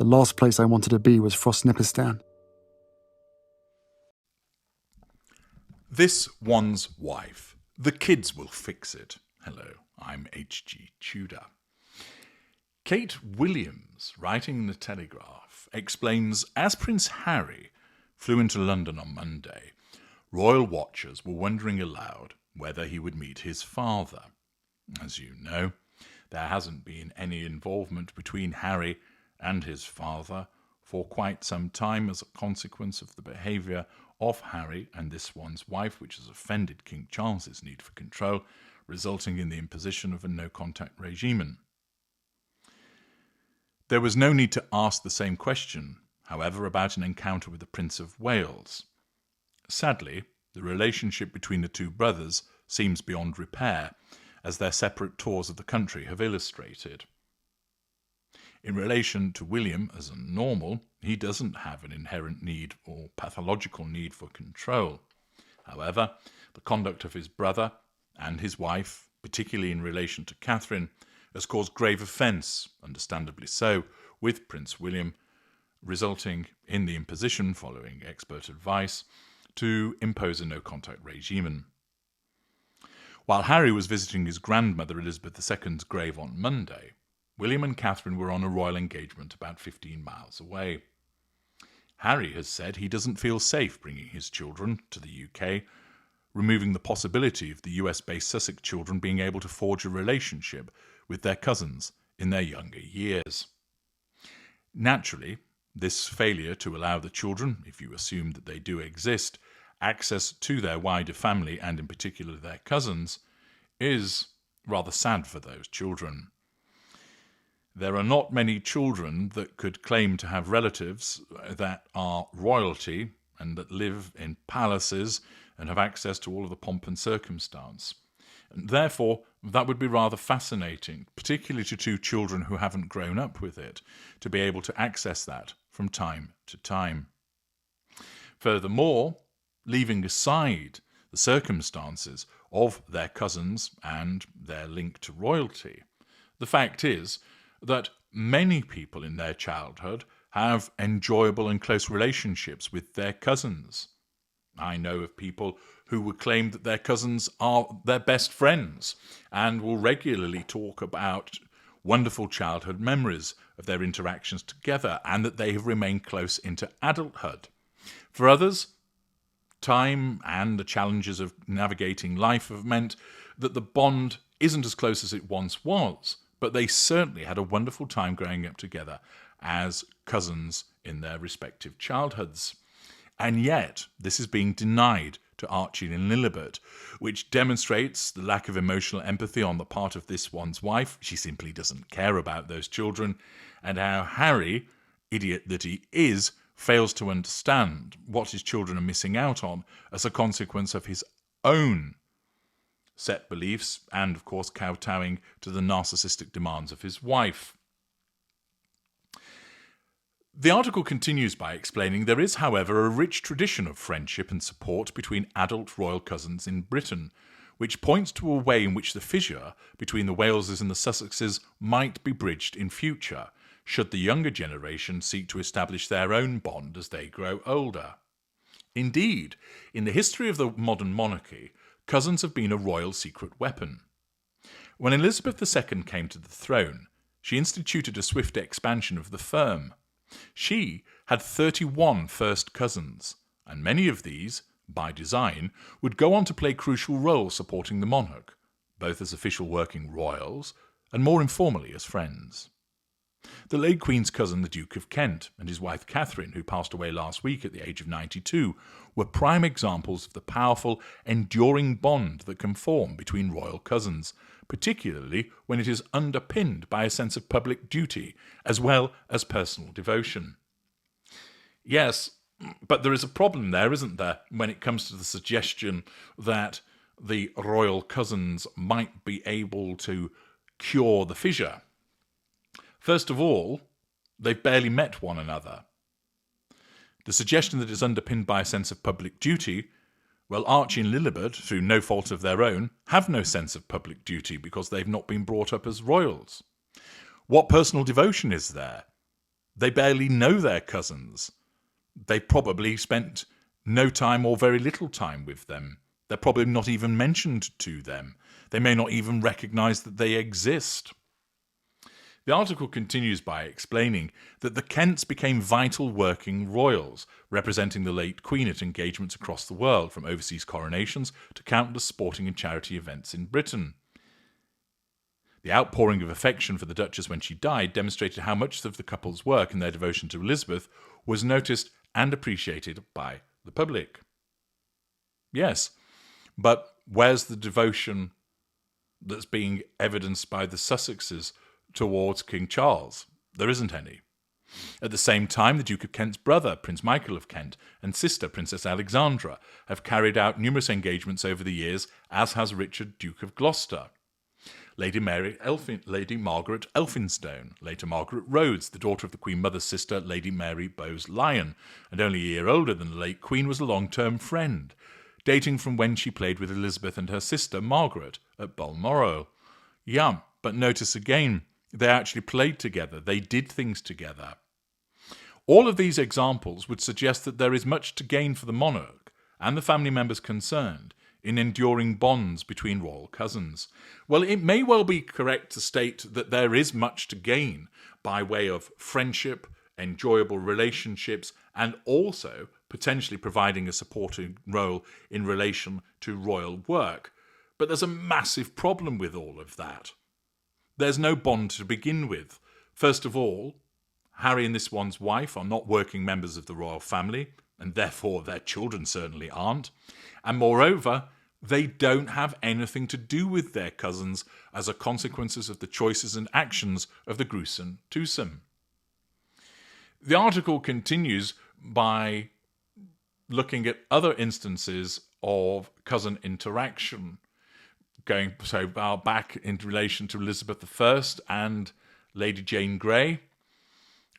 The last place I wanted to be was Frostnipistan. This one's wife. The kids will fix it. Hello, I'm H.G. Tudor. Kate Williams, writing in the Telegraph, explains, as Prince Harry flew into London on Monday, royal watchers were wondering aloud whether he would meet his father. As you know, there hasn't been any involvement between Harry and his father for quite some time as a consequence of the behaviour of Harry and this one's wife, which has offended King Charles's need for control, resulting in the imposition of a no-contact regime. There was no need to ask the same question, however, about an encounter with the Prince of Wales. Sadly, the relationship between the two brothers seems beyond repair, as their separate tours of the country have illustrated. In relation to William as a normal, he doesn't have an inherent need or pathological need for control. However, the conduct of his brother and his wife, particularly in relation to Catherine, has caused grave offence, understandably so, with Prince William, resulting in the imposition, following expert advice, to impose a no-contact regime. While Harry was visiting his grandmother Elizabeth II's grave on Monday, William and Catherine were on a royal engagement about 15 miles away. Harry has said he doesn't feel safe bringing his children to the UK, removing the possibility of the US-based Sussex children being able to forge a relationship with their cousins in their younger years. Naturally, this failure to allow the children, if you assume that they do exist, access to their wider family and in particular their cousins, is rather sad for those children. There are not many children that could claim to have relatives that are royalty and that live in palaces and have access to all of the pomp and circumstance. And therefore, that would be rather fascinating, particularly to two children who haven't grown up with it, to be able to access that from time to time. Furthermore, leaving aside the circumstances of their cousins and their link to royalty, the fact is that many people in their childhood have enjoyable and close relationships with their cousins. I know of people who would claim that their cousins are their best friends and will regularly talk about wonderful childhood memories of their interactions together and that they have remained close into adulthood. For others, time and the challenges of navigating life have meant that the bond isn't as close as it once was, but they certainly had a wonderful time growing up together as cousins in their respective childhoods. And yet, this is being denied to Archie and Lilibet, which demonstrates the lack of emotional empathy on the part of this one's wife. She simply doesn't care about those children, and how Harry, idiot that he is, fails to understand what his children are missing out on as a consequence of his own set beliefs and, of course, kowtowing to the narcissistic demands of his wife. The article continues by explaining there is, however, a rich tradition of friendship and support between adult royal cousins in Britain, which points to a way in which the fissure between the Waleses and the Sussexes might be bridged in future, should the younger generation seek to establish their own bond as they grow older. Indeed, in the history of the modern monarchy, cousins have been a royal secret weapon. When Elizabeth II came to the throne, she instituted a swift expansion of the firm. She had 31 first cousins, and many of these, by design, would go on to play crucial roles supporting the monarch, both as official working royals and more informally as friends. The late Queen's cousin, the Duke of Kent, and his wife Catherine, who passed away last week at the age of 92, were prime examples of the powerful, enduring bond that can form between royal cousins, particularly when it is underpinned by a sense of public duty as well as personal devotion. Yes, but there is a problem there, isn't there, when it comes to the suggestion that the royal cousins might be able to cure the fissure. First of all, they've barely met one another. The suggestion that it's underpinned by a sense of public duty, well, Archie and Lilibet, through no fault of their own, have no sense of public duty because they've not been brought up as royals. What personal devotion is there? They barely know their cousins. They probably spent no time or very little time with them. They're probably not even mentioned to them. They may not even recognise that they exist. The article continues by explaining that the Kents became vital working royals, representing the late Queen at engagements across the world, from overseas coronations to countless sporting and charity events in Britain. The outpouring of affection for the Duchess when she died demonstrated how much of the couple's work and their devotion to Elizabeth was noticed and appreciated by the public. Yes, but where's the devotion that's being evidenced by the Sussexes towards King Charles? There isn't any. At the same time, the Duke of Kent's brother, Prince Michael of Kent, and sister, Princess Alexandra, have carried out numerous engagements over the years, as has Richard, Duke of Gloucester. Lady Margaret Elphinstone, later Margaret Rhodes, the daughter of the Queen Mother's sister, Lady Mary Bowes-Lyon, and only a year older than the late Queen, was a long-term friend, dating from when she played with Elizabeth and her sister, Margaret, at Balmoral. Yeah, but notice again, they actually played together. They did things together. All of these examples would suggest that there is much to gain for the monarch and the family members concerned in enduring bonds between royal cousins. Well, it may well be correct to state that there is much to gain by way of friendship, enjoyable relationships, and also potentially providing a supporting role in relation to royal work. But there's a massive problem with all of that. There's no bond to begin with. First of all, Harry and this one's wife are not working members of the royal family, and therefore their children certainly aren't. And moreover, they don't have anything to do with their cousins as a consequence of the choices and actions of the gruesome twosome. The article continues by looking at other instances of cousin interaction, going so far back in relation to Elizabeth I and Lady Jane Grey,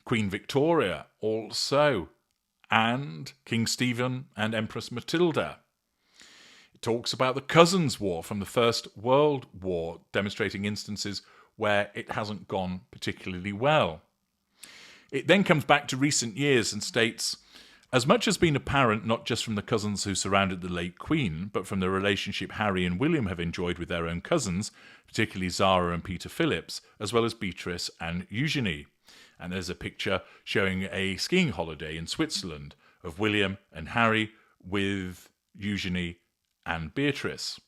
Queen Victoria also, and King Stephen and Empress Matilda. It talks about the Cousins' War from the First World War, demonstrating instances where it hasn't gone particularly well. It then comes back to recent years and states, as much has been apparent not just from the cousins who surrounded the late Queen, but from the relationship Harry and William have enjoyed with their own cousins, particularly Zara and Peter Phillips, as well as Beatrice and Eugenie. And there's a picture showing a skiing holiday in Switzerland of William and Harry with Eugenie and Beatrice.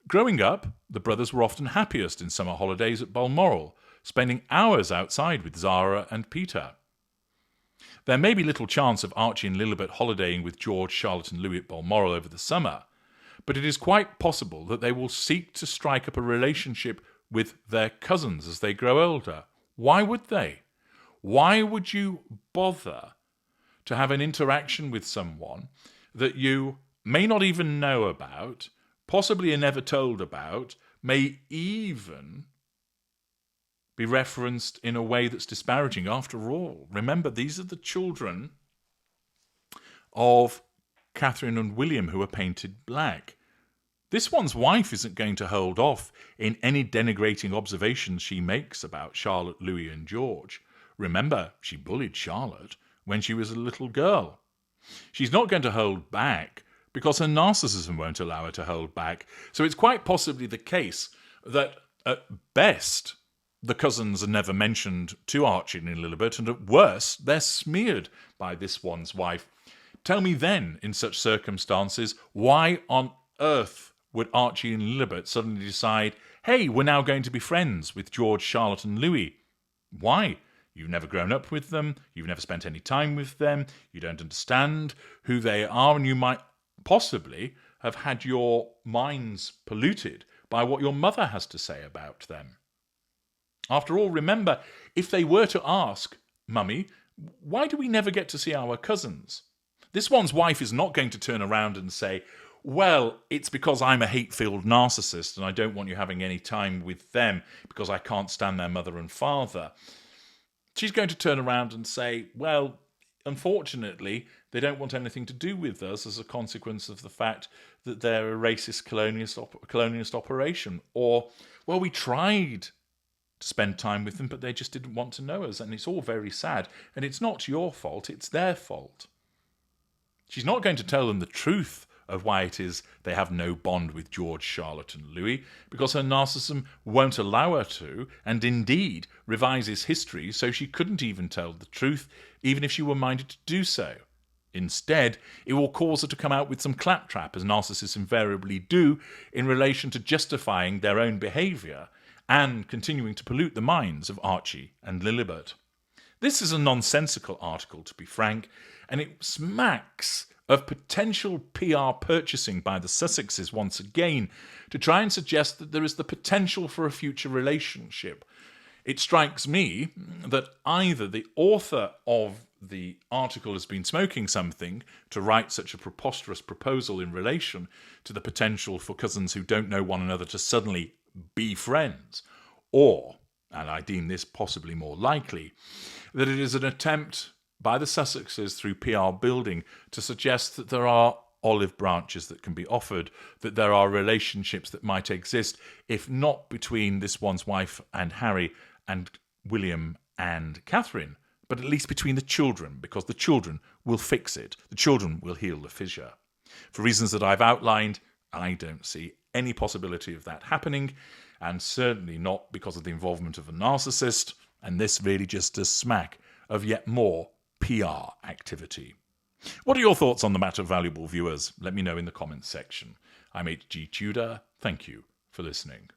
Growing up, the brothers were often happiest in summer holidays at Balmoral, spending hours outside with Zara and Peter. There may be little chance of Archie and Lilibet holidaying with George, Charlotte and Louis at Balmoral over the summer, but it is quite possible that they will seek to strike up a relationship with their cousins as they grow older. Why would they? Why would you bother to have an interaction with someone that you may not even know about, possibly are never told about, may even be referenced in a way that's disparaging? After all, remember, these are the children of Catherine and William who are painted black. This one's wife isn't going to hold off in any denigrating observations she makes about Charlotte, Louis and George. Remember, she bullied Charlotte when she was a little girl. She's not going to hold back because her narcissism won't allow her to hold back. So it's quite possibly the case that at best the cousins are never mentioned to Archie and Lilibet, and at worst they're smeared by this one's wife. Tell me then, in such circumstances, why on earth would Archie and Lilibet suddenly decide, hey, we're now going to be friends with George, Charlotte and Louis? Why? You've never grown up with them, you've never spent any time with them, you don't understand who they are, and you might possibly have had your minds polluted by what your mother has to say about them. After all, remember, if they were to ask, Mummy, why do we never get to see our cousins? This one's wife is not going to turn around and say, well, it's because I'm a hate-filled narcissist and I don't want you having any time with them because I can't stand their mother and father. She's going to turn around and say, well, unfortunately, they don't want anything to do with us as a consequence of the fact that they're a racist colonialist operation. Or, well, we tried to spend time with them, but they just didn't want to know us. And it's all very sad. And it's not your fault, it's their fault. She's not going to tell them the truth of why it is they have no bond with George, Charlotte and Louis, because her narcissism won't allow her to, and indeed revises history, so she couldn't even tell the truth, even if she were minded to do so. Instead, it will cause her to come out with some claptrap, as narcissists invariably do, in relation to justifying their own behaviour and continuing to pollute the minds of Archie and Lilibet. This is a nonsensical article, to be frank, and it smacks of potential PR purchasing by the Sussexes once again to try and suggest that there is the potential for a future relationship. It strikes me that either the author of the article has been smoking something to write such a preposterous proposal in relation to the potential for cousins who don't know one another to suddenly be friends, or, and I deem this possibly more likely, that it is an attempt by the Sussexes through PR building to suggest that there are olive branches that can be offered, that there are relationships that might exist, if not between this one's wife and Harry and William and Catherine, but at least between the children, because the children will fix it. The children will heal the fissure. For reasons that I've outlined, I don't see any possibility of that happening, and certainly not because of the involvement of a narcissist, and this really just does smack of yet more PR activity. What are your thoughts on the matter, valuable viewers? Let me know in the comments section. I'm H.G. Tudor. Thank you for listening.